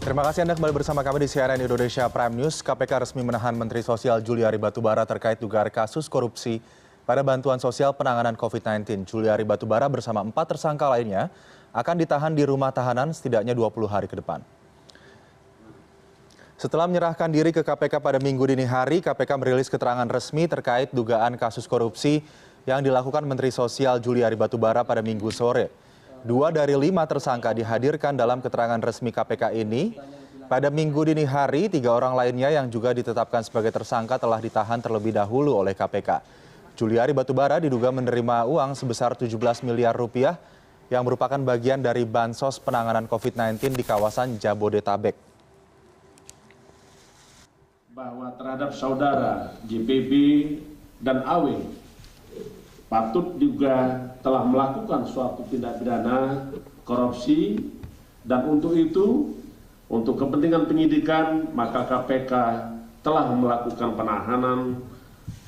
Terima kasih Anda kembali bersama kami di CNN Indonesia Prime News. KPK resmi menahan Menteri Sosial Juliari Batubara terkait dugaan kasus korupsi pada bantuan sosial penanganan COVID-19. Juliari Batubara bersama 4 tersangka lainnya akan ditahan di rumah tahanan setidaknya 20 hari ke depan. Setelah menyerahkan diri ke KPK pada Minggu dini hari, KPK merilis keterangan resmi terkait dugaan kasus korupsi yang dilakukan Menteri Sosial Juliari Batubara pada Minggu sore. 2 dari 5 tersangka dihadirkan dalam keterangan resmi KPK ini. Pada Minggu dini hari, 3 orang lainnya yang juga ditetapkan sebagai tersangka telah ditahan terlebih dahulu oleh KPK. Juliari Batubara diduga menerima uang sebesar 17 miliar rupiah yang merupakan bagian dari bansos penanganan COVID-19 di kawasan Jabodetabek. Bahwa terhadap saudara JPB dan AW patut juga telah melakukan suatu tindak pidana korupsi, dan untuk itu, untuk kepentingan penyidikan, maka KPK telah melakukan penahanan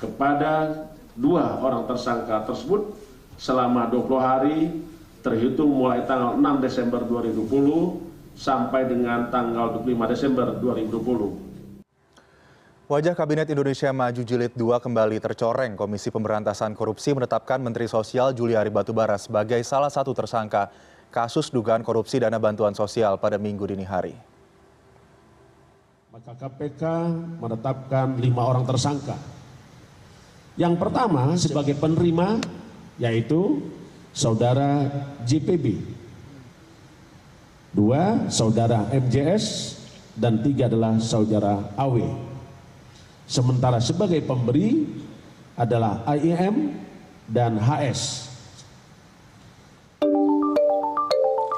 kepada 2 orang tersangka tersebut selama 20 hari terhitung mulai tanggal 6 Desember 2020 sampai dengan tanggal 25 Desember 2020. Wajah Kabinet Indonesia Maju Jilid 2 kembali tercoreng. Komisi Pemberantasan Korupsi menetapkan Menteri Sosial Juliari Batubara sebagai salah satu tersangka kasus dugaan korupsi dana bantuan sosial pada Minggu dini hari. Maka KPK menetapkan 5 orang tersangka. Yang pertama sebagai penerima yaitu saudara JPB, 2 saudara MJS, dan 3 adalah saudara AW. Sementara sebagai pemberi adalah AIM dan HS.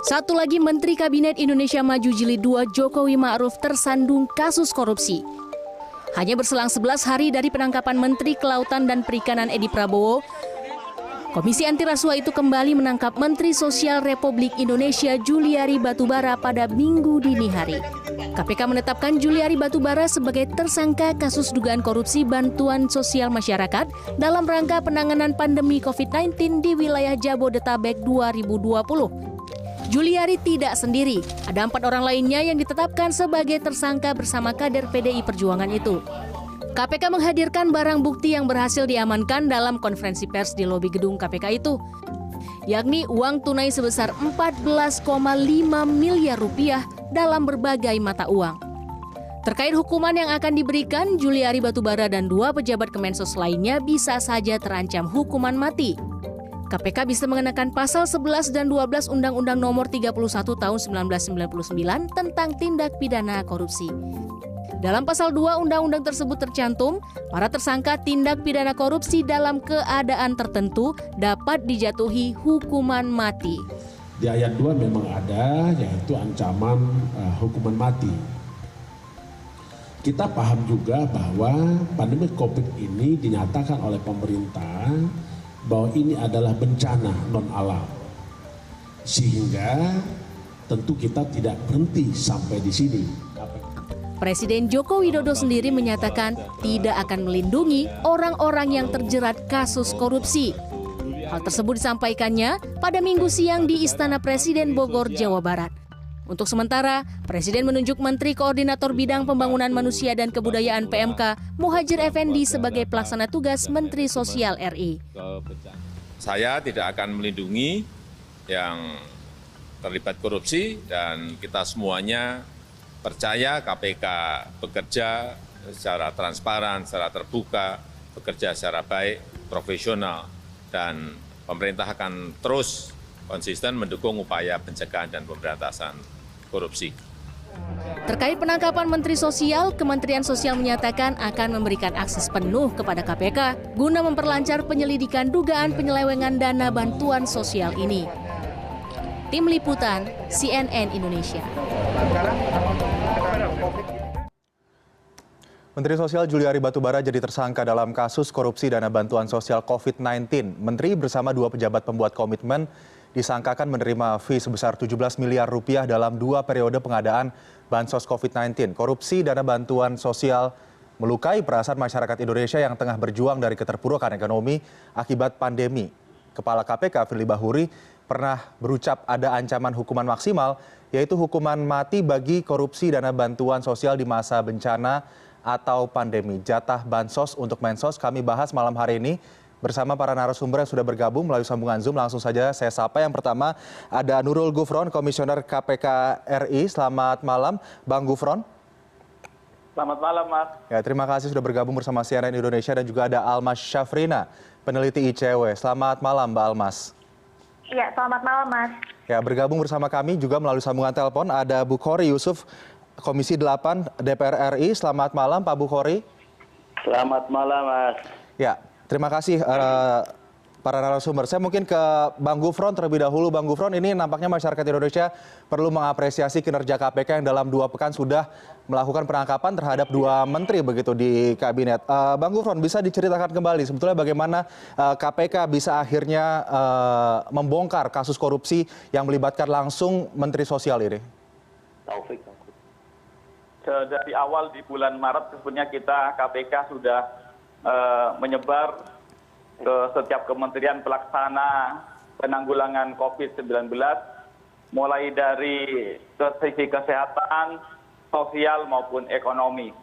Satu lagi Menteri Kabinet Indonesia Maju Jilid 2 Jokowi Ma'ruf tersandung kasus korupsi. Hanya berselang 11 hari dari penangkapan Menteri Kelautan dan Perikanan Edi Prabowo, Komisi Anti Rasuah itu kembali menangkap Menteri Sosial Republik Indonesia Juliari Batubara pada Minggu dini hari. KPK menetapkan Juliari Batubara sebagai tersangka kasus dugaan korupsi bantuan sosial masyarakat dalam rangka penanganan pandemi COVID-19 di wilayah Jabodetabek 2020. Juliari tidak sendiri, ada 4 orang lainnya yang ditetapkan sebagai tersangka bersama kader PDI Perjuangan itu. KPK menghadirkan barang bukti yang berhasil diamankan dalam konferensi pers di lobi gedung KPK itu, yakni uang tunai sebesar 14,5 miliar rupiah dalam berbagai mata uang. Terkait hukuman yang akan diberikan, Juliari Batubara dan 2 pejabat Kemensos lainnya bisa saja terancam hukuman mati. KPK bisa mengenakan pasal 11 dan 12 Undang-Undang Nomor 31 Tahun 1999 tentang tindak pidana korupsi. Dalam pasal 2 undang-undang tersebut tercantum, para tersangka tindak pidana korupsi dalam keadaan tertentu dapat dijatuhi hukuman mati. Di ayat 2 memang ada, yaitu ancaman hukuman mati. Kita paham juga bahwa pandemi COVID ini dinyatakan oleh pemerintah bahwa ini adalah bencana non-alam. Sehingga tentu kita tidak berhenti sampai di sini. Presiden Joko Widodo sendiri menyatakan tidak akan melindungi orang-orang yang terjerat kasus korupsi. Hal tersebut disampaikannya pada Minggu siang di Istana Presiden Bogor, Jawa Barat. Untuk sementara, Presiden menunjuk Menteri Koordinator Bidang Pembangunan Manusia dan Kebudayaan PMK, Muhadjir Effendi sebagai pelaksana tugas Menteri Sosial RI. Saya tidak akan melindungi yang terlibat korupsi, dan kita semuanya percaya KPK bekerja secara transparan, secara terbuka, bekerja secara baik, profesional, dan pemerintah akan terus konsisten mendukung upaya pencegahan dan pemberantasan korupsi. Terkait penangkapan Menteri Sosial, Kementerian Sosial menyatakan akan memberikan akses penuh kepada KPK guna memperlancar penyelidikan dugaan penyelewengan dana bantuan sosial ini. Tim Liputan CNN Indonesia. Menteri Sosial Juliari Batubara jadi tersangka dalam kasus korupsi dana bantuan sosial COVID-19. Menteri bersama 2 pejabat pembuat komitmen disangkakan menerima fee sebesar 17 miliar rupiah dalam 2 periode pengadaan bansos COVID-19. Korupsi dana bantuan sosial melukai perasaan masyarakat Indonesia yang tengah berjuang dari keterpurukan ekonomi akibat pandemi. Kepala KPK Firly Bahuri pernah berucap ada ancaman hukuman maksimal yaitu hukuman mati bagi korupsi dana bantuan sosial di masa bencana atau pandemi. Jatah bansos untuk Mensos kami bahas malam hari ini bersama para narasumber yang sudah bergabung melalui sambungan Zoom. Langsung saja saya sapa. Yang pertama ada Nurul Gufron, Komisioner KPK RI. Selamat malam, Bang Gufron. Selamat malam, Mas. Ya, terima kasih sudah bergabung bersama CNN Indonesia, dan juga ada Almas Syafrina, peneliti ICW. Selamat malam, Mbak Almas. Iya, selamat malam, Mas. Ya, bergabung bersama kami juga melalui sambungan telepon ada Bukhori Yusuf, Komisi 8 DPR RI. Selamat malam, Pak Bukhori. Selamat malam, Mas. Ya, terima kasih para narasumber. Saya mungkin ke Bang Gufron terlebih dahulu. Bang Gufron, ini nampaknya masyarakat Indonesia perlu mengapresiasi kinerja KPK yang dalam 2 pekan sudah melakukan penangkapan terhadap 2 menteri begitu di kabinet. Bang Gufron, bisa diceritakan kembali sebetulnya bagaimana KPK bisa akhirnya membongkar kasus korupsi yang melibatkan langsung Menteri Sosial ini? Taufik. Dari awal di bulan Maret sebenarnya kita KPK sudah menyebar ke setiap kementerian pelaksana penanggulangan COVID-19, mulai dari sisi kesehatan, sosial maupun ekonomi.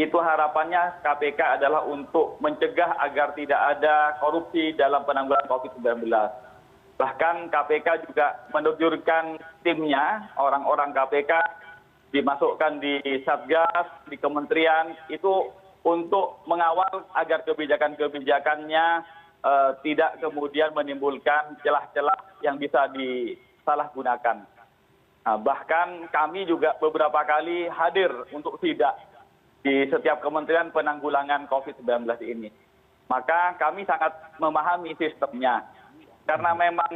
Itu harapannya KPK adalah untuk mencegah agar tidak ada korupsi dalam penanggulangan COVID-19. Bahkan KPK juga menerjunkan timnya, orang-orang KPK dimasukkan di Satgas, di kementerian, itu untuk mengawal agar kebijakan-kebijakannya tidak kemudian menimbulkan celah-celah yang bisa disalahgunakan. Bahkan kami juga beberapa kali hadir untuk sidak di setiap kementerian penanggulangan COVID-19 ini. Maka kami sangat memahami sistemnya. Karena memang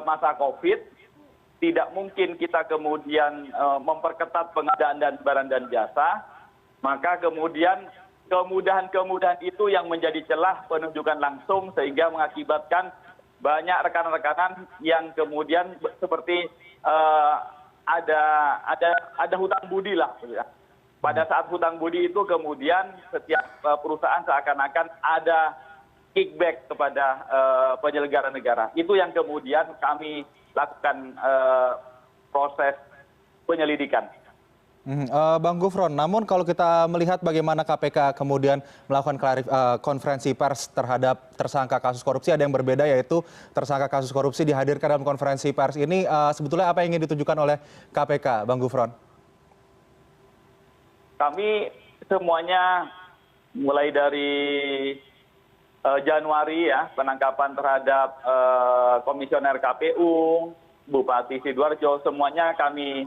masa COVID, tidak mungkin kita kemudian memperketat pengadaan dan barang dan jasa, maka kemudian kemudahan-kemudahan itu yang menjadi celah penunjukan langsung sehingga mengakibatkan banyak rekan-rekanan yang kemudian seperti ada hutang budi lah. Pada saat hutang budi itu kemudian setiap perusahaan seakan-akan ada kickback kepada penyelenggara negara. Itu yang kemudian kami lakukan proses penyelidikan. Bang Gufron, namun kalau kita melihat bagaimana KPK kemudian melakukan konferensi pers terhadap tersangka kasus korupsi, ada yang berbeda, yaitu tersangka kasus korupsi dihadirkan dalam konferensi pers ini. Sebetulnya apa yang ingin ditunjukkan oleh KPK, Bang Gufron? Kami semuanya mulai dari Januari ya, penangkapan terhadap komisioner KPU, Bupati Sidoarjo, semuanya kami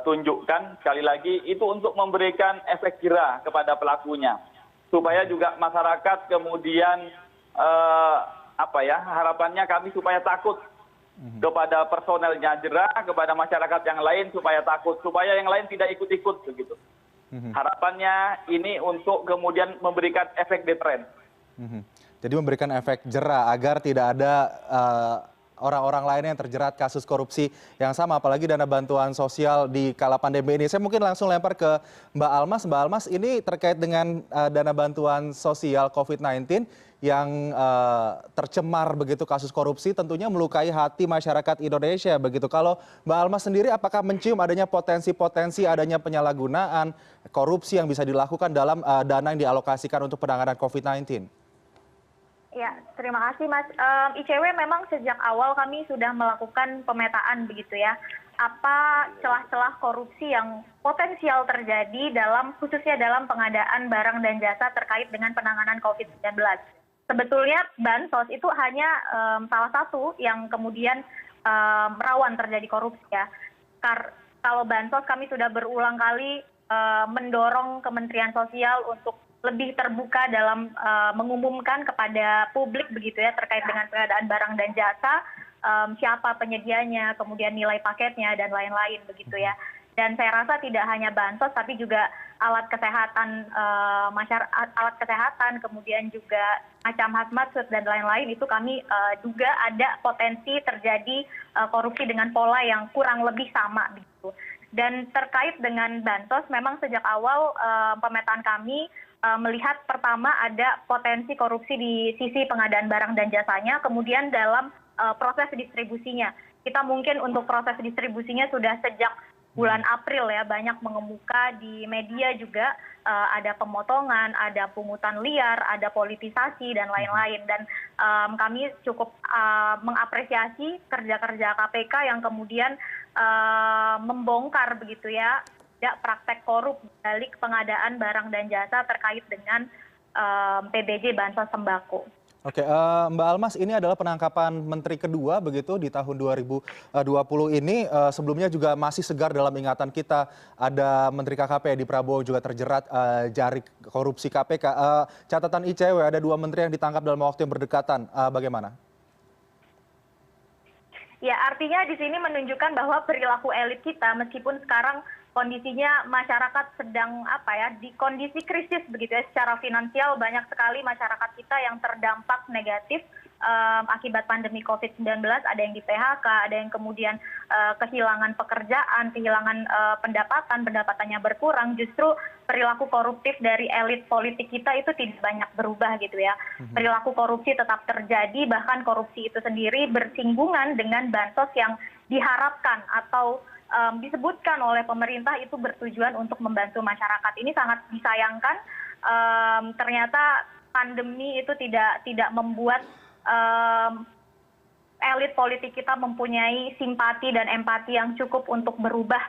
tunjukkan. Sekali lagi itu untuk memberikan efek jera kepada pelakunya, supaya juga masyarakat kemudian harapannya kami supaya takut kepada personelnya, jera kepada masyarakat yang lain supaya takut, supaya yang lain tidak ikut-ikut begitu. Harapannya ini untuk kemudian memberikan efek deteren. Jadi memberikan efek jera agar tidak ada orang-orang lain yang terjerat kasus korupsi yang sama, apalagi dana bantuan sosial di kala pandemi ini. Saya mungkin langsung lempar ke Mbak Almas. Mbak Almas, ini terkait dengan dana bantuan sosial COVID-19 yang tercemar begitu kasus korupsi, tentunya melukai hati masyarakat Indonesia begitu. Kalau Mbak Almas sendiri, apakah mencium adanya potensi-potensi adanya penyalahgunaan korupsi yang bisa dilakukan dalam dana yang dialokasikan untuk penanganan COVID-19? Ya, terima kasih, Mas. ICW memang sejak awal kami sudah melakukan pemetaan begitu ya. Apa celah-celah korupsi yang potensial terjadi khususnya dalam pengadaan barang dan jasa terkait dengan penanganan COVID-19. Sebetulnya bansos itu hanya salah satu yang kemudian rawan terjadi korupsi ya. Kalau bansos kami sudah berulang kali mendorong Kementerian Sosial untuk lebih terbuka dalam mengumumkan kepada publik begitu ya terkait dengan pengadaan barang dan jasa, siapa penyedianya, kemudian nilai paketnya dan lain-lain begitu ya. Dan saya rasa tidak hanya bansos tapi juga alat kesehatan alat kesehatan, kemudian juga macam hazmat suit dan lain-lain itu kami duga ada potensi terjadi korupsi dengan pola yang kurang lebih sama begitu. Dan terkait dengan bansos memang sejak awal pemetaan kami melihat pertama ada potensi korupsi di sisi pengadaan barang dan jasanya, kemudian dalam proses distribusinya. kita mungkin untuk proses distribusinya sudah sejak bulan April ya, banyak mengemuka di media juga, ada pemotongan, ada pungutan liar, ada politisasi dan lain-lain. Dan kami cukup mengapresiasi kerja-kerja KPK yang kemudian membongkar begitu ya, praktek korup balik pengadaan barang dan jasa terkait dengan PBJ bansos sembako. Oke, Mbak Almas, ini adalah penangkapan menteri kedua begitu di tahun 2020 ini. Sebelumnya juga masih segar dalam ingatan kita, ada Menteri KKP Edi Prabowo juga terjerat jari korupsi KPK. Catatan ICW, ada 2 menteri yang ditangkap dalam waktu yang berdekatan. Bagaimana? Ya, artinya di sini menunjukkan bahwa perilaku elit kita, meskipun sekarang kondisinya masyarakat sedang di kondisi krisis begitu ya, secara finansial banyak sekali masyarakat kita yang terdampak negatif akibat pandemi COVID-19, ada yang di PHK, ada yang kemudian kehilangan pekerjaan, kehilangan pendapatannya berkurang. Justru perilaku koruptif dari elit politik kita itu tidak banyak berubah gitu ya. Perilaku korupsi tetap terjadi, bahkan korupsi itu sendiri bersinggungan dengan bansos yang diharapkan atau disebutkan oleh pemerintah itu bertujuan untuk membantu masyarakat. Ini sangat disayangkan. Ternyata pandemi itu tidak membuat elit politik kita mempunyai simpati dan empati yang cukup untuk berubah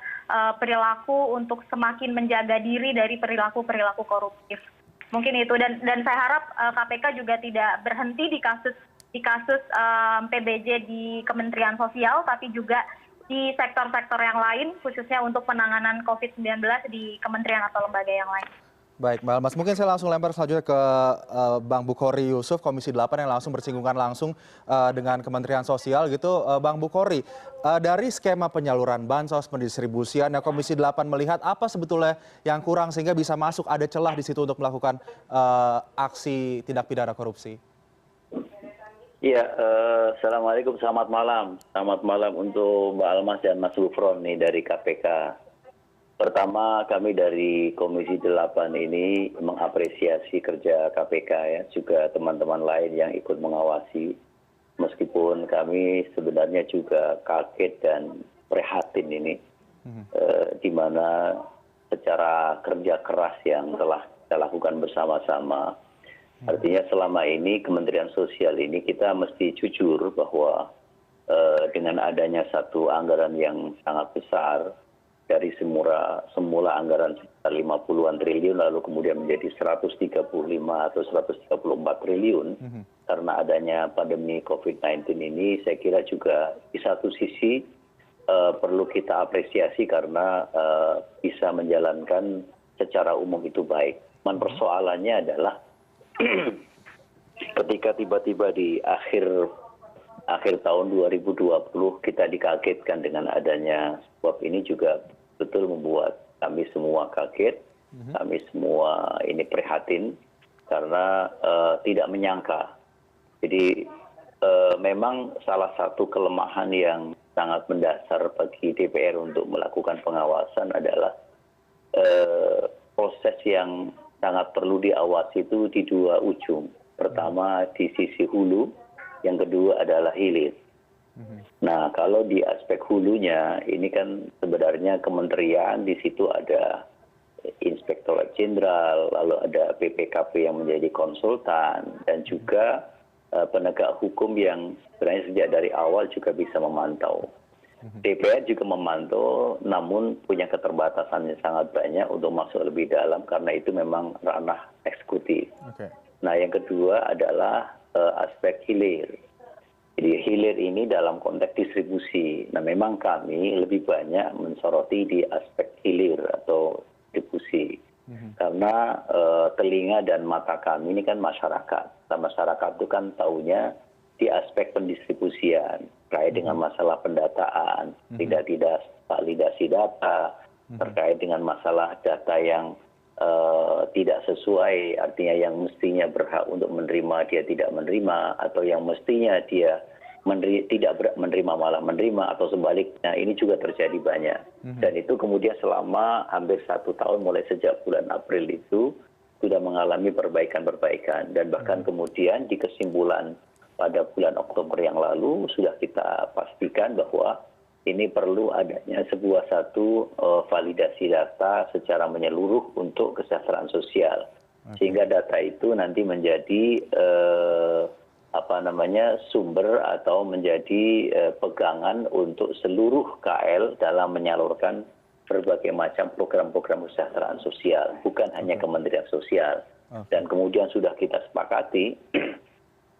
perilaku, untuk semakin menjaga diri dari perilaku-perilaku koruptif. Mungkin itu, dan saya harap KPK juga tidak berhenti di kasus PBJ di Kementerian Sosial, tapi juga di sektor-sektor yang lain, khususnya untuk penanganan COVID-19 di kementerian atau lembaga yang lain. Baik, Mbak Almas. Mungkin saya langsung lempar selanjutnya ke Bang Bukhori Yusuf, Komisi 8 yang langsung bersinggungan langsung dengan Kementerian Sosial gitu. Bang Bukhori, dari skema penyaluran bansos, pendistribusian, Komisi 8 melihat apa sebetulnya yang kurang sehingga bisa masuk, ada celah di situ untuk melakukan aksi tindak pidana korupsi? Iya, Assalamualaikum, selamat malam. Selamat malam untuk Mbak Almas dan Mas Gufron nih dari KPK. Pertama, kami dari Komisi 8 ini mengapresiasi kerja KPK ya, juga teman-teman lain yang ikut mengawasi. Meskipun kami sebenarnya juga kaget dan prihatin ini, di mana secara kerja keras yang telah kita lakukan bersama-sama, artinya selama ini Kementerian Sosial ini kita mesti jujur bahwa dengan adanya satu anggaran yang sangat besar, dari semula anggaran sekitar 50-an triliun lalu kemudian menjadi 135 atau 134 triliun karena adanya pandemi COVID-19 ini, saya kira juga di satu sisi perlu kita apresiasi karena bisa menjalankan secara umum itu baik. Persoalannya adalah ketika tiba-tiba di akhir tahun 2020 kita dikagetkan dengan adanya sebab ini juga betul membuat kami semua kaget, kami semua ini prihatin karena tidak menyangka. Jadi memang salah satu kelemahan yang sangat mendasar bagi DPR untuk melakukan pengawasan adalah proses yang sangat perlu diawasi itu di dua ujung. Pertama di sisi hulu, yang kedua adalah hilir. Nah, kalau di aspek hulunya ini kan sebenarnya kementerian, di situ ada Inspektorat Jenderal, lalu ada BPKP yang menjadi konsultan, dan juga penegak hukum yang sebenarnya sejak dari awal juga bisa memantau. DPR juga memantau, namun punya keterbatasan yang sangat banyak untuk masuk lebih dalam karena itu memang ranah eksekutif. Nah, yang kedua adalah aspek hilir. Jadi hilir ini dalam konteks distribusi. Nah, memang kami lebih banyak mensoroti di aspek hilir atau distribusi. Karena telinga dan mata kami ini kan masyarakat. Nah, masyarakat itu kan taunya di aspek pendistribusian, terkait dengan masalah pendataan, tidak validasi data, terkait dengan masalah data yang tidak sesuai, artinya yang mestinya berhak untuk menerima dia tidak menerima, atau yang mestinya dia tidak menerima malah menerima, atau sebaliknya. Ini juga terjadi banyak. Dan itu kemudian selama hampir 1 tahun mulai sejak bulan April itu sudah mengalami perbaikan-perbaikan. Dan bahkan kemudian di kesimpulan pada bulan bulan Oktober yang lalu sudah kita pastikan bahwa ini perlu adanya sebuah satu validasi data secara menyeluruh untuk kesejahteraan sosial. Sehingga data itu nanti menjadi sumber atau menjadi pegangan untuk seluruh KL dalam menyalurkan berbagai macam program-program kesejahteraan sosial, bukan hanya Kementerian Sosial. Dan kemudian sudah kita sepakati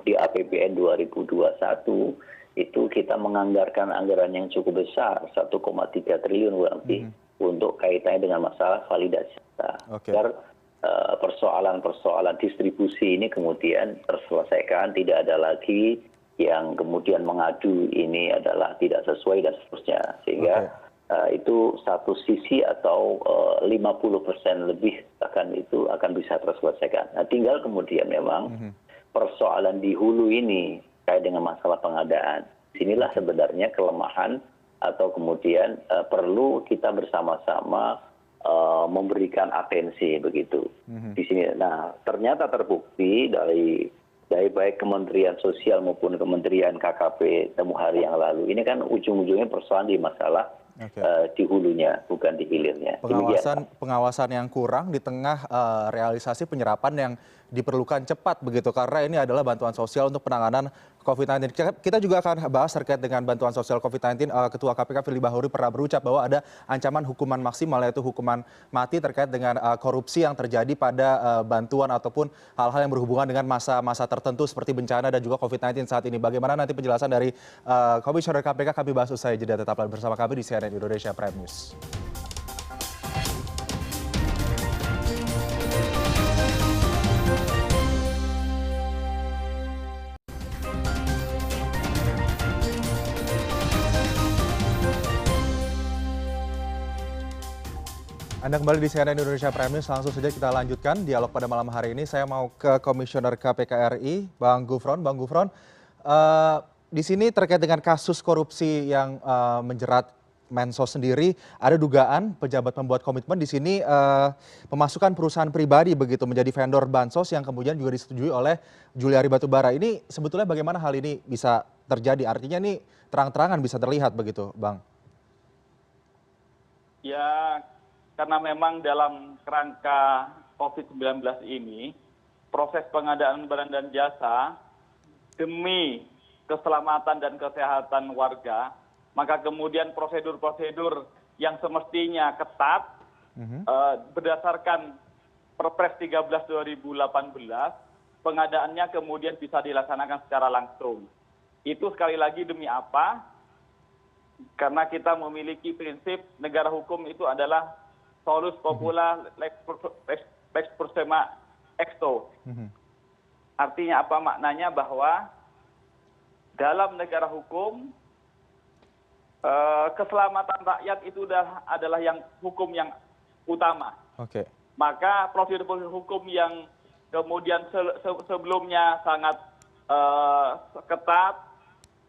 di APBN 2021 itu kita menganggarkan anggaran yang cukup besar, 1,3 triliun lebih untuk kaitannya dengan masalah validasi data. Agar persoalan-persoalan distribusi ini kemudian terselesaikan, tidak ada lagi yang kemudian mengadu ini adalah tidak sesuai dan seterusnya. Sehingga itu satu sisi atau 50% lebih itu akan bisa terselesaikan. Nah, tinggal kemudian memang persoalan di hulu ini kait dengan masalah pengadaan. Sinilah sebenarnya kelemahan atau kemudian perlu kita bersama-sama memberikan atensi begitu di sini. Nah, ternyata terbukti dari baik Kementerian Sosial maupun Kementerian KKP temu hari yang lalu ini kan ujung-ujungnya persoalan di masalah di hulunya, bukan di hilirnya. Pengawasan yang kurang di tengah realisasi penyerapan yang diperlukan cepat begitu, karena ini adalah bantuan sosial untuk penanganan COVID-19. Kita juga akan bahas terkait dengan bantuan sosial COVID-19. Ketua KPK Firly Bahuri pernah berucap bahwa ada ancaman hukuman maksimal, yaitu hukuman mati terkait dengan korupsi yang terjadi pada bantuan ataupun hal-hal yang berhubungan dengan masa-masa tertentu seperti bencana dan juga COVID-19 saat ini. Bagaimana nanti penjelasan dari Komisioner KPK, kami bahas usai jeda. Tetaplah bersama kami di CNN Indonesia Prime News. Anda kembali di CNN Indonesia Prime News. Langsung saja kita lanjutkan dialog pada malam hari ini. Saya mau ke Komisioner KPK RI, Bang Gufron. Bang Gufron, di sini terkait dengan kasus korupsi yang menjerat Mensos sendiri, ada dugaan pejabat membuat komitmen di sini memasukkan perusahaan pribadi begitu menjadi vendor bansos yang kemudian juga disetujui oleh Juliari Batubara. Ini sebetulnya bagaimana hal ini bisa terjadi? Artinya ini terang-terangan bisa terlihat begitu, Bang? Ya, karena memang dalam kerangka COVID-19 ini, proses pengadaan barang dan jasa demi keselamatan dan kesehatan warga, maka kemudian prosedur-prosedur yang semestinya ketat berdasarkan Perpres 13/2018, pengadaannya kemudian bisa dilaksanakan secara langsung. Itu sekali lagi demi apa? Karena kita memiliki prinsip negara hukum itu adalah solus popula lex persema exto. Artinya apa maknanya? Bahwa dalam negara hukum keselamatan rakyat itu adalah yang hukum yang utama. Maka prosedur hukum yang kemudian sebelumnya sangat ketat,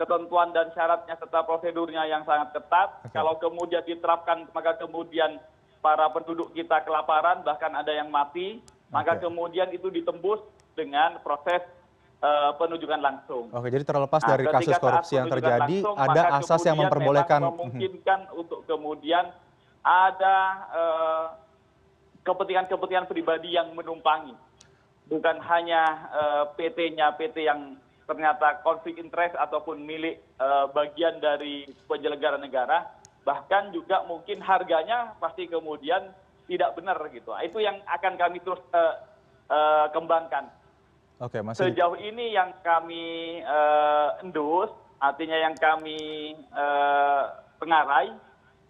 ketentuan dan syaratnya serta prosedurnya yang sangat ketat, kalau kemudian diterapkan maka kemudian para penduduk kita kelaparan, bahkan ada yang mati, maka kemudian itu ditembus dengan proses penunjukan langsung. Jadi terlepas dari kasus korupsi yang terjadi, ada asas yang memperbolehkan. Memungkinkan untuk kemudian ada kepentingan-kepentingan pribadi yang menumpangi. Bukan hanya PT-nya, PT yang ternyata konflik interest ataupun milik bagian dari penyelenggara negara, bahkan juga mungkin harganya pasti kemudian tidak benar gitu. Itu yang akan kami terus kembangkan. Sejauh ini yang kami endus, artinya yang kami pengarai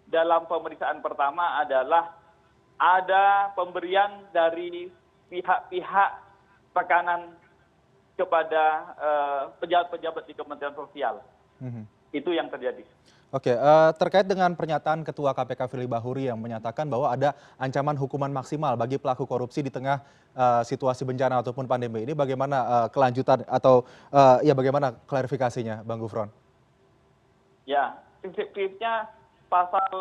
dalam pemeriksaan pertama adalah ada pemberian dari pihak-pihak tekanan kepada pejabat-pejabat di Kementerian Sosial. Itu yang terjadi. Terkait dengan pernyataan Ketua KPK Firly Bahuri yang menyatakan bahwa ada ancaman hukuman maksimal bagi pelaku korupsi di tengah situasi bencana ataupun pandemi ini, bagaimana kelanjutan atau bagaimana klarifikasinya, Bang Gufron? Ya, prinsipnya pasal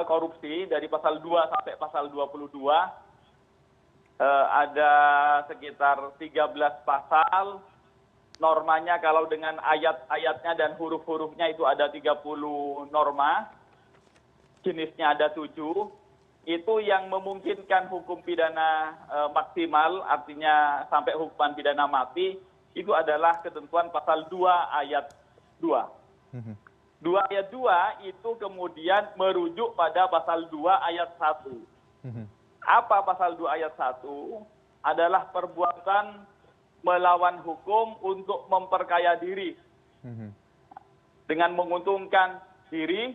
korupsi dari pasal 2 sampai pasal 22 ada sekitar 13 pasal normanya kalau dengan ayat-ayatnya dan huruf-hurufnya itu ada 30 norma, jenisnya ada 7, itu yang memungkinkan hukum pidana maksimal, artinya sampai hukuman pidana mati, itu adalah ketentuan pasal 2 ayat 2. 2 ayat 2 itu kemudian merujuk pada pasal 2 ayat 1. Apa pasal 2 ayat 1? Adalah perbuatan melawan hukum untuk memperkaya diri dengan menguntungkan diri,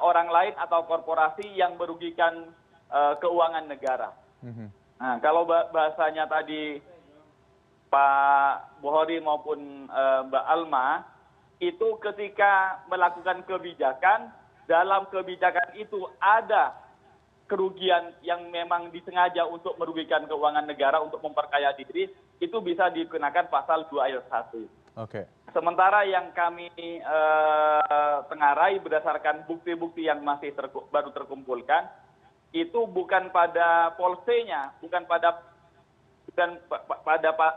orang lain atau korporasi yang merugikan keuangan negara. Nah, kalau bahasanya tadi Pak Bukhari maupun Mbak Alma, itu ketika melakukan kebijakan, dalam kebijakan itu ada kerugian yang memang disengaja untuk merugikan keuangan negara untuk memperkaya diri, itu bisa dikenakan pasal 2 ayat 1. Oke. Sementara yang kami tengarai berdasarkan bukti-bukti yang masih baru terkumpulkan, itu bukan pada polsenya, bukan pada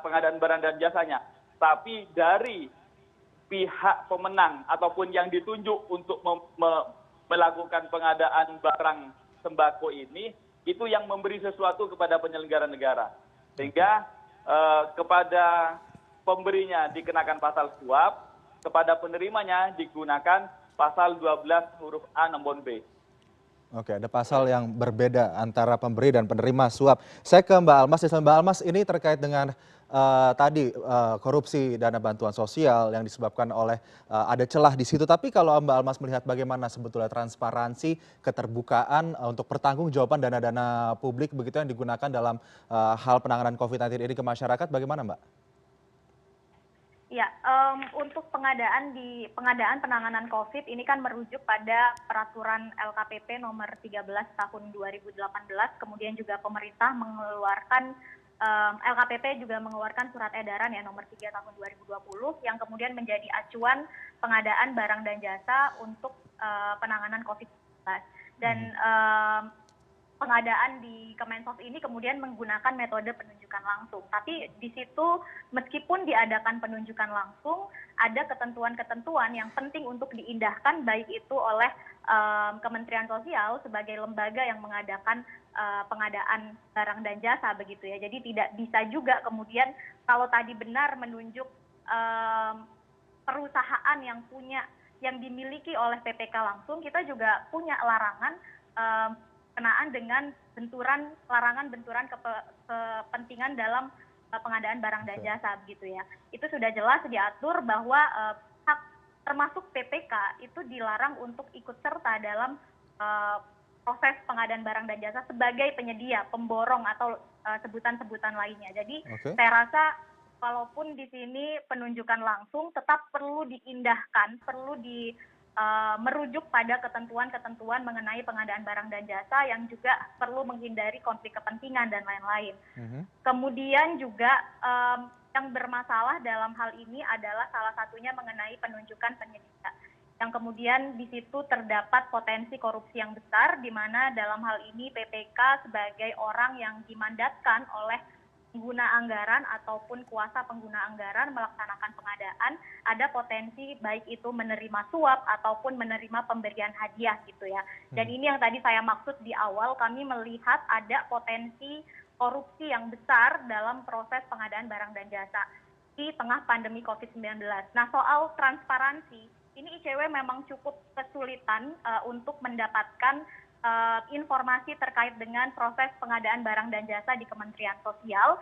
pengadaan barang dan jasanya, tapi dari pihak pemenang ataupun yang ditunjuk untuk melakukan pengadaan barang sembako ini, itu yang memberi sesuatu kepada penyelenggara negara. Sehingga kepada pemberinya dikenakan pasal suap, kepada penerimanya digunakan pasal 12 huruf A nombor B. Oke, ada pasal yang berbeda antara pemberi dan penerima suap. Saya ke Mbak Almas. Mbak Almas, ini terkait dengan tadi korupsi dana bantuan sosial yang disebabkan oleh ada celah di situ. Tapi kalau Mbak Almas melihat bagaimana sebetulnya transparansi, keterbukaan untuk pertanggungjawaban dana-dana publik begitu yang digunakan dalam hal penanganan COVID-19 ini ke masyarakat, bagaimana Mbak? Ya, untuk pengadaan penanganan COVID ini kan merujuk pada peraturan LKPP nomor 13 tahun 2018, kemudian juga pemerintah mengeluarkan LKPP juga mengeluarkan surat edaran ya nomor 3 tahun 2020 yang kemudian menjadi acuan pengadaan barang dan jasa untuk penanganan COVID-19. Dan pengadaan di Kemensos ini kemudian menggunakan metode penunjukan langsung. Tapi di situ meskipun diadakan penunjukan langsung, ada ketentuan-ketentuan yang penting untuk diindahkan, baik itu oleh Kementerian Sosial sebagai lembaga yang mengadakan pengadaan barang dan jasa begitu ya. Jadi tidak bisa juga kemudian kalau tadi benar menunjuk perusahaan yang dimiliki oleh PPK langsung, kita juga punya larangan kenaan dengan larangan benturan kepentingan dalam pengadaan barang dan jasa begitu ya. Itu sudah jelas diatur bahwa hak termasuk PPK itu dilarang untuk ikut serta dalam proses pengadaan barang dan jasa sebagai penyedia, pemborong atau sebutan-sebutan lainnya. Jadi saya rasa walaupun di sini penunjukan langsung tetap perlu diindahkan, perlu merujuk pada ketentuan-ketentuan mengenai pengadaan barang dan jasa yang juga perlu menghindari konflik kepentingan dan lain-lain. Kemudian juga yang bermasalah dalam hal ini adalah salah satunya mengenai penunjukan penyedia, yang kemudian di situ terdapat potensi korupsi yang besar, di mana dalam hal ini PPK sebagai orang yang dimandatkan oleh pengguna anggaran ataupun kuasa pengguna anggaran melaksanakan pengadaan, ada potensi baik itu menerima suap ataupun menerima pemberian hadiah gitu ya. Dan ini yang tadi saya maksud di awal, kami melihat ada potensi korupsi yang besar dalam proses pengadaan barang dan jasa di tengah pandemi COVID-19. Nah, soal transparansi, ini ICW memang cukup kesulitan untuk mendapatkan informasi terkait dengan proses pengadaan barang dan jasa di Kementerian Sosial.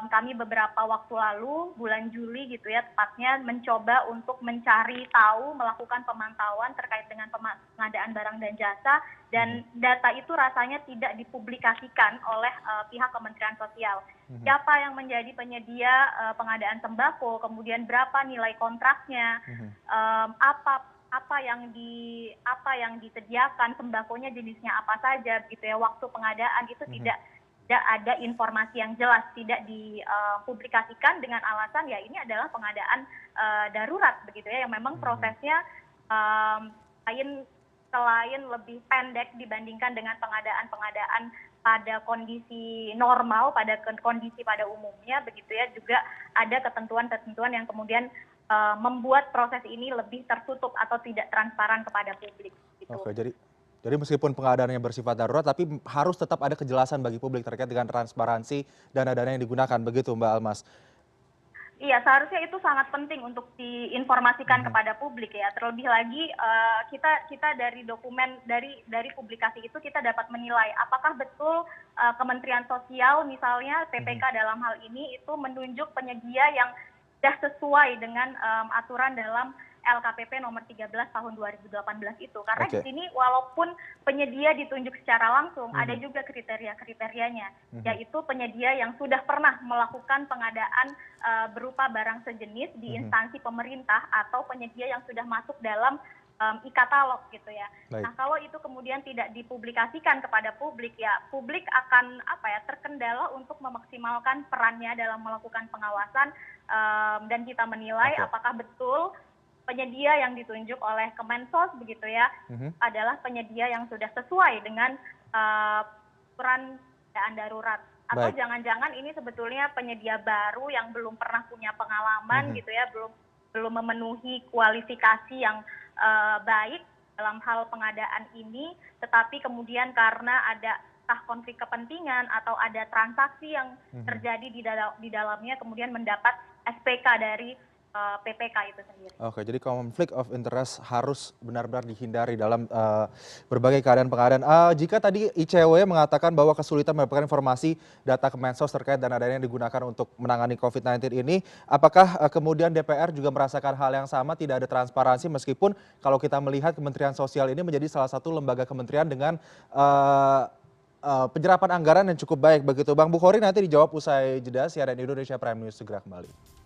Kami beberapa waktu lalu, bulan Juli gitu ya tepatnya, mencoba untuk mencari tahu, melakukan pemantauan terkait dengan pengadaan barang dan jasa, dan data itu rasanya tidak dipublikasikan oleh pihak Kementerian Sosial. Siapa yang menjadi penyedia pengadaan sembako, kemudian berapa nilai kontraknya, apa yang disediakan, sembakonya jenisnya apa saja gitu ya, waktu pengadaan itu tidak ada informasi yang jelas, tidak dipublikasikan dengan alasan ya ini adalah pengadaan darurat begitu ya, yang memang prosesnya selain lebih pendek dibandingkan dengan pengadaan pada kondisi normal, pada kondisi pada umumnya begitu ya, juga ada ketentuan-ketentuan yang kemudian membuat proses ini lebih tertutup atau tidak transparan kepada publik. Gitu. Oke, jadi meskipun pengadaannya bersifat darurat, tapi harus tetap ada kejelasan bagi publik terkait dengan transparansi dana-dana yang digunakan, begitu Mbak Almas? Iya, seharusnya itu sangat penting untuk diinformasikan kepada publik ya. Terlebih lagi kita dari dokumen dari publikasi itu kita dapat menilai apakah betul Kementerian Sosial misalnya PPK dalam hal ini itu menunjuk penyedia yang sudah sesuai dengan aturan dalam LKPP nomor 13 tahun 2018 itu. Karena di sini walaupun penyedia ditunjuk secara langsung, ada juga kriteria-kriterianya, yaitu penyedia yang sudah pernah melakukan pengadaan berupa barang sejenis di instansi pemerintah atau penyedia yang sudah masuk dalam e-katalog gitu ya. Baik. Nah, kalau itu kemudian tidak dipublikasikan kepada publik ya, publik akan terkendala untuk memaksimalkan perannya dalam melakukan pengawasan dan kita menilai apakah betul penyedia yang ditunjuk oleh Kemensos begitu ya adalah penyedia yang sudah sesuai dengan aturan keadaan darurat. Atau jangan-jangan ini sebetulnya penyedia baru yang belum pernah punya pengalaman gitu ya, belum memenuhi kualifikasi yang baik dalam hal pengadaan ini, tetapi kemudian karena ada konflik kepentingan atau ada transaksi yang terjadi di dalamnya kemudian mendapat SPK dari PPK itu sendiri. Oke, jadi konflik of interest harus benar-benar dihindari dalam berbagai keadaan pengadaan. Jika tadi ICW mengatakan bahwa kesulitan mendapatkan informasi data Kemensos terkait dana-dana yang digunakan untuk menangani COVID-19 ini, apakah kemudian DPR juga merasakan hal yang sama, tidak ada transparansi meskipun kalau kita melihat Kementerian Sosial ini menjadi salah satu lembaga kementerian dengan penyerapan anggaran yang cukup baik begitu. Bang Bukhori nanti dijawab usai jeda. CNN Indonesia Prime News segera kembali.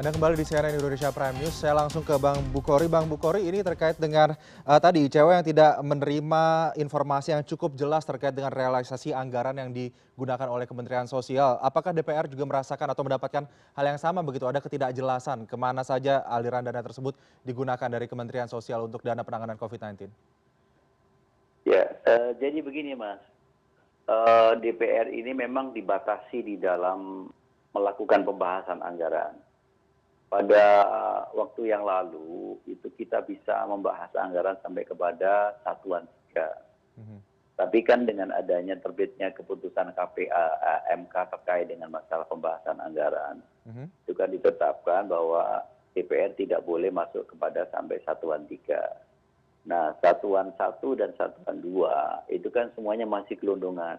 Anda kembali di CNN Indonesia Prime News. Saya langsung ke Bang Bukhori. Bang Bukhori, ini terkait dengan tadi ICW yang tidak menerima informasi yang cukup jelas terkait dengan realisasi anggaran yang digunakan oleh Kementerian Sosial. Apakah DPR juga merasakan atau mendapatkan hal yang sama begitu? Ada ketidakjelasan kemana saja aliran dana tersebut digunakan dari Kementerian Sosial untuk dana penanganan COVID-19? Ya, jadi begini Mas. DPR ini memang dibatasi di dalam melakukan pembahasan anggaran. Pada waktu yang lalu itu kita bisa membahas anggaran sampai kepada satuan 3. Tapi kan dengan adanya terbitnya keputusan MK terkait dengan masalah pembahasan anggaran, itu kan ditetapkan bahwa DPR tidak boleh masuk kepada sampai satuan 3. Nah, satuan 1 dan satuan 2 itu kan semuanya masih gelondongan.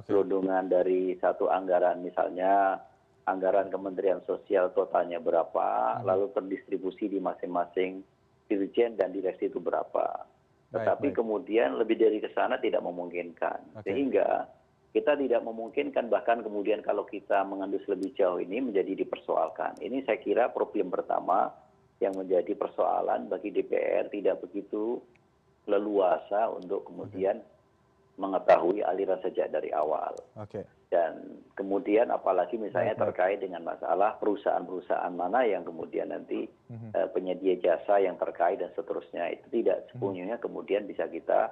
Gelondongan dari satu anggaran, misalnya anggaran Kementerian Sosial totalnya berapa, lalu terdistribusi di masing-masing dirjen dan direksi itu berapa. Tetapi kemudian lebih dari ke sana tidak memungkinkan. Sehingga kita tidak memungkinkan, bahkan kemudian kalau kita mengendus lebih jauh ini menjadi dipersoalkan. Ini saya kira problem pertama yang menjadi persoalan bagi DPR, tidak begitu leluasa untuk kemudian mengetahui aliran sejak dari awal. Dan kemudian apalagi misalnya terkait dengan masalah perusahaan-perusahaan mana yang kemudian nanti penyedia jasa yang terkait dan seterusnya, itu tidak sepenuhnya kemudian bisa kita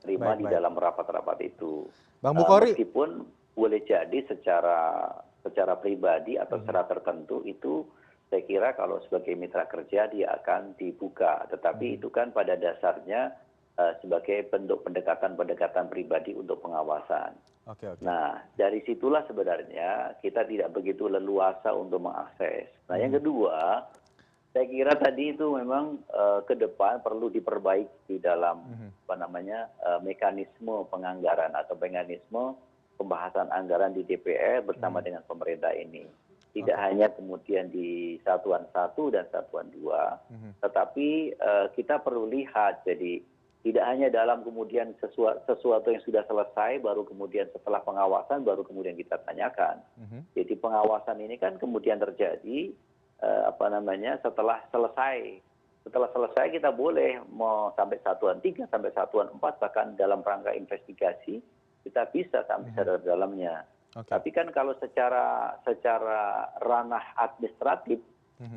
terima di dalam rapat-rapat itu. Bang Bukhori, meskipun boleh jadi secara pribadi atau secara tertentu itu saya kira kalau sebagai mitra kerja dia akan dibuka, tetapi itu kan pada dasarnya sebagai bentuk pendekatan pribadi untuk pengawasan. Nah, dari situlah sebenarnya kita tidak begitu leluasa untuk mengakses. Nah, yang kedua, saya kira tadi itu memang ke depan perlu diperbaiki di dalam mekanisme penganggaran atau mekanisme pembahasan anggaran di DPR bersama dengan pemerintah ini. Tidak hanya kemudian di satuan 1 dan satuan 2, tetapi kita perlu lihat, jadi tidak hanya dalam kemudian sesuatu yang sudah selesai, baru kemudian setelah pengawasan, baru kemudian kita tanyakan. Jadi pengawasan ini kan kemudian terjadi setelah selesai Setelah selesai kita boleh mau sampai satuan 3, sampai satuan 4, bahkan dalam rangka investigasi kita bisa sampai dalamnya. Tapi kan kalau secara ranah administratif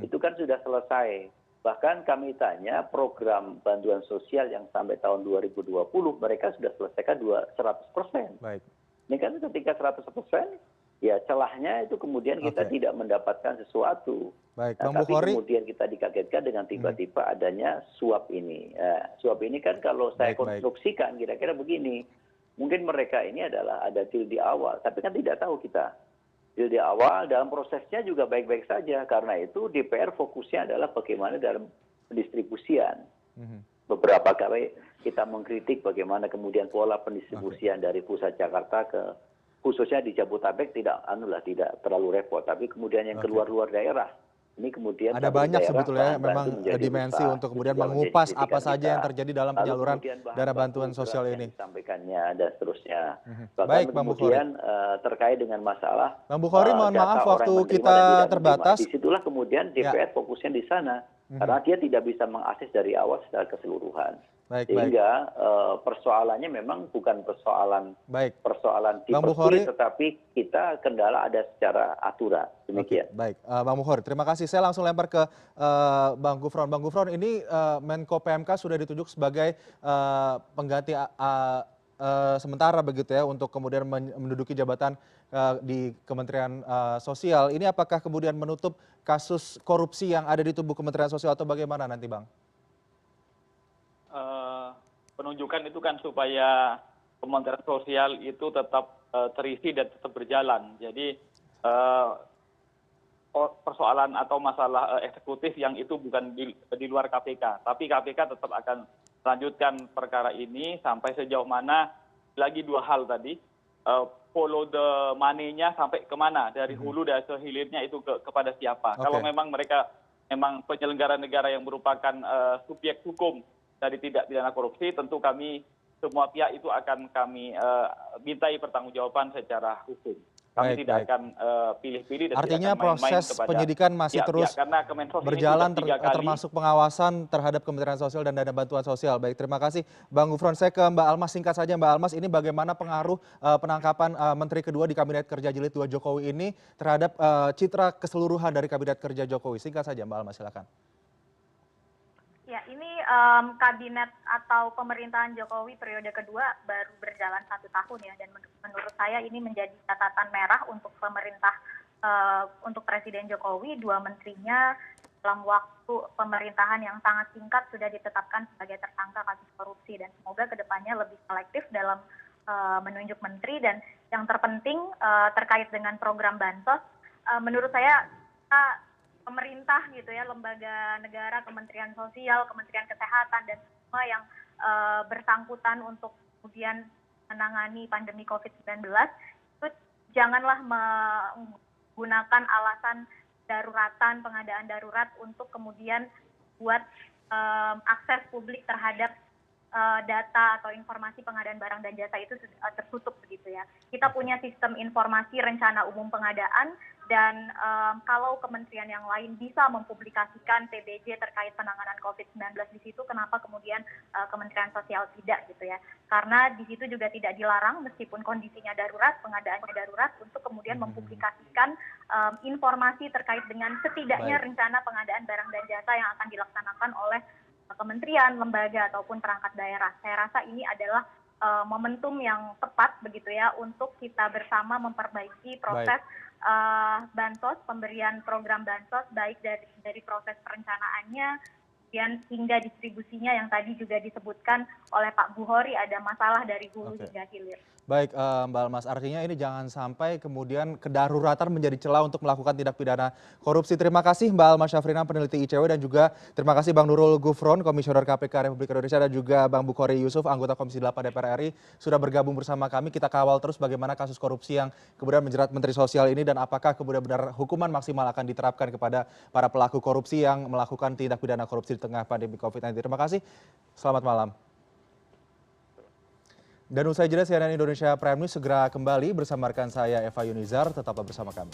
itu kan sudah selesai. Bahkan kami tanya program bantuan sosial yang sampai tahun 2020 mereka sudah selesaikan 100%. Baik. Ini kan ketika 100%, ya celahnya itu kemudian kita tidak mendapatkan sesuatu. Baik, Nah, Bang tapi Bukhori. kemudian kita dikagetkan dengan tiba-tiba adanya suap ini. Suap ini kan kalau saya konstruksikan kira-kira begini, mungkin mereka ini adalah ada deal di awal, tapi kan tidak tahu kita. Deal di awal dalam prosesnya juga baik-baik saja, karena itu DPR fokusnya adalah bagaimana dalam pendistribusian. Beberapa kali kita mengkritik bagaimana kemudian pola pendistribusian dari pusat Jakarta ke khususnya di Jabodetabek tidak terlalu repot, tapi kemudian yang keluar-luar daerah ini kemudian ada banyak sebetulnya memang dimensi untuk kemudian mengupas apa saja yang terjadi dalam penyaluran dana bantuan sosial ini. Sampaikannya dan seterusnya. Baik, Bang Bukhori. Kemudian terkait dengan masalah Bang Bukhori, mohon maaf waktu kita terbatas. Disitulah kemudian DPR fokusnya di sana karena dia tidak bisa mengakses dari awal secara keseluruhan. Sehingga persoalannya memang bukan persoalan dipersulit, tetapi kita kendala ada secara aturan. Demikian. Baik, Bang Bukhori, terima kasih. Saya langsung lempar ke Bang Gufron. Bang Gufron, ini Menko PMK sudah ditunjuk sebagai pengganti sementara begitu ya untuk kemudian menduduki jabatan di Kementerian Sosial. Ini apakah kemudian menutup kasus korupsi yang ada di tubuh Kementerian Sosial atau bagaimana nanti, Bang? Penunjukan itu kan supaya Kementerian Sosial itu tetap terisi dan tetap berjalan. Jadi persoalan atau masalah eksekutif yang itu bukan di luar KPK, tapi KPK tetap akan melanjutkan perkara ini sampai sejauh mana. Lagi dua hal tadi, follow the money-nya sampai kemana, dari hulu dan ke hilirnya itu kepada siapa. Kalau memang mereka memang penyelenggara negara yang merupakan subjek hukum dari tindak pidana korupsi, tentu kami semua pihak itu akan kami mintai pertanggungjawaban secara hukum. Kami tidak akan pilih-pilih dan artinya tidak akan main-main proses penyidikan masih terus berjalan termasuk pengawasan terhadap Kementerian Sosial dan dana bantuan sosial. Baik, terima kasih Bang Gufron. Saya ke Mbak Almas, singkat saja Mbak Almas, ini bagaimana pengaruh penangkapan Menteri kedua di Kabinet Kerja Jilid 2 Jokowi ini terhadap citra keseluruhan dari Kabinet Kerja Jokowi? Singkat saja Mbak Almas, silakan. Ya, ini kabinet atau pemerintahan Jokowi periode kedua baru berjalan 1 tahun ya, dan menurut saya ini menjadi catatan merah untuk pemerintah, untuk Presiden Jokowi. 2 menterinya dalam waktu pemerintahan yang sangat singkat sudah ditetapkan sebagai tersangka kasus korupsi, dan semoga kedepannya lebih selektif dalam menunjuk menteri. Dan yang terpenting terkait dengan program bansos, menurut saya pemerintah gitu ya, lembaga negara, Kementerian Sosial, Kementerian Kesehatan, dan semua yang bersangkutan untuk kemudian menangani pandemi COVID-19 itu janganlah menggunakan alasan daruratan, pengadaan darurat untuk kemudian buat akses publik terhadap data atau informasi pengadaan barang dan jasa itu tertutup begitu ya. Kita punya sistem informasi rencana umum pengadaan, dan kalau kementerian yang lain bisa mempublikasikan TBJ terkait penanganan COVID-19 di situ, kenapa kemudian Kementerian Sosial tidak gitu ya? Karena di situ juga tidak dilarang meskipun kondisinya darurat, pengadaannya darurat, untuk kemudian mempublikasikan informasi terkait dengan setidaknya rencana pengadaan barang dan jasa yang akan dilaksanakan oleh kementerian, lembaga, ataupun perangkat daerah. Saya rasa ini adalah momentum yang tepat begitu ya untuk kita bersama memperbaiki proses bansos, pemberian program bansos, baik dari proses perencanaannya kemudian hingga distribusinya yang tadi juga disebutkan oleh Pak Bukhori, ada masalah dari hulu hingga hilir. Baik, Mbak Almas, artinya ini jangan sampai kemudian kedaruratan menjadi celah untuk melakukan tindak pidana korupsi. Terima kasih Mbak Almas Syafrina, peneliti ICW, dan juga terima kasih Bang Nurul Gufron, Komisioner KPK Republik Indonesia, dan juga Bang Bukhori Yusuf, anggota Komisi 8 DPR RI, sudah bergabung bersama kami. Kita kawal terus bagaimana kasus korupsi yang kemudian menjerat Menteri Sosial ini, dan apakah kemudian benar hukuman maksimal akan diterapkan kepada para pelaku korupsi yang melakukan tindak pidana korupsi di tengah pandemi COVID-19. Terima kasih, selamat malam. Dan usai jeda, CNN Indonesia Prime News segera kembali bersama rekan saya Eva Yunizar. Tetaplah bersama kami.